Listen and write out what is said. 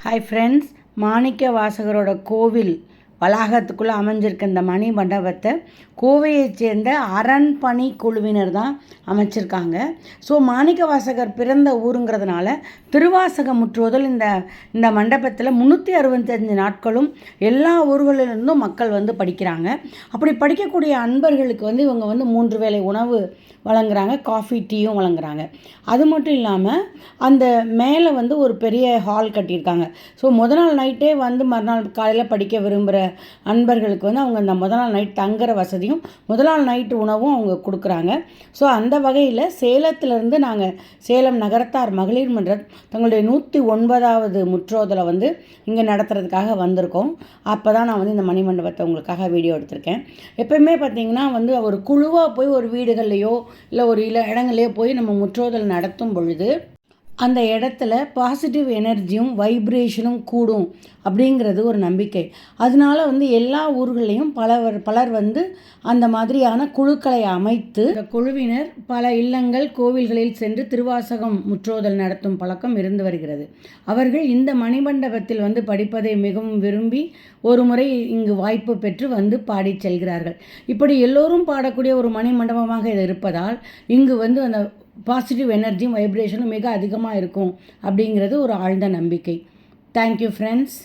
Hi friends, மாணிக்க வாசகரோட கோவில் வளாகத்துக்குள்ளே அமைஞ்சிருக்க இந்த மணி மண்டபத்தை கோவையைச் சேர்ந்த அரண்பணி குழுவினர் தான் அமைச்சிருக்காங்க. ஸோ மாணிக்க வாசகர் பிறந்த ஊருங்கிறதுனால திருவாசக முற்றுவதில் இந்த மண்டபத்தில் 365 நாட்களும் எல்லா ஊர்களிலிருந்தும் மக்கள் வந்து படிக்கிறாங்க. அப்படி படிக்கக்கூடிய அன்பர்களுக்கு வந்து இவங்க வந்து 3 வேளை உணவு வழங்குறாங்க, காஃபி டீயும் வழங்குறாங்க. அது மட்டும் இல்லாமல் அந்த மேலே வந்து ஒரு பெரிய ஹால் கட்டியிருக்காங்க. ஸோ முதல் நாள் நைட்டே வந்து மறுநாள் காலையில் படிக்க விரும்புகிற அன்பர்களுக்கு வந்து அவங்க அந்த முதல் நாள் நைட் தங்குற வசதியும் முதல் நாள் நைட்டு உணவும் அவங்க கொடுக்குறாங்க. ஸோ அந்த வகையில் சேலத்திலேருந்து நாங்கள் சேலம் நகரத்தார் மகளிர் மன்றம் தங்களுடைய 109வது முற்றோதலை வந்து இங்கே நடத்துறதுக்காக வந்திருக்கோம். அப்போ தான் நான் வந்து இந்த மணிமண்டபத்தை உங்களுக்காக வீடியோ எடுத்திருக்கேன். எப்போயுமே பார்த்திங்கன்னா வந்து ஒரு குழுவாக போய் ஒரு வீடுகள்லையோ இல்லை ஒரு இடங்கள்லையோ போய் நம்ம முற்றோதல் நடத்தும் பொழுது அந்த இடத்துல பாசிட்டிவ் எனர்ஜியும் வைப்ரேஷனும் கூடும் அப்படிங்கிறது ஒரு நம்பிக்கை. அதனால வந்து எல்லா ஊர்களையும் பலர் வந்து அந்த மாதிரியான குழுக்களை அமைத்து இந்த குழுவினர் பல இல்லங்கள் கோவில்களில் சென்று திருவாசகம் முற்றோதல் நடத்தும் பழக்கம் இருந்து வருகிறது. அவர்கள் இந்த மணிமண்டபத்தில் வந்து படிப்பதை மிகவும் விரும்பி ஒரு முறை இங்கு வாய்ப்பு பெற்று வந்து பாடி செல்கிறார்கள். இப்படி எல்லோரும் பாடக்கூடிய ஒரு மணிமண்டபமாக இது இருப்பதால் இங்கு வந்து அந்த பாசிட்டிவ் எனர்ஜியும் வைப்ரேஷனும் மிக அதிகமாக இருக்கும் அப்படிங்கிறது ஒரு ஆழ்ந்த நம்பிக்கை. Thank you friends.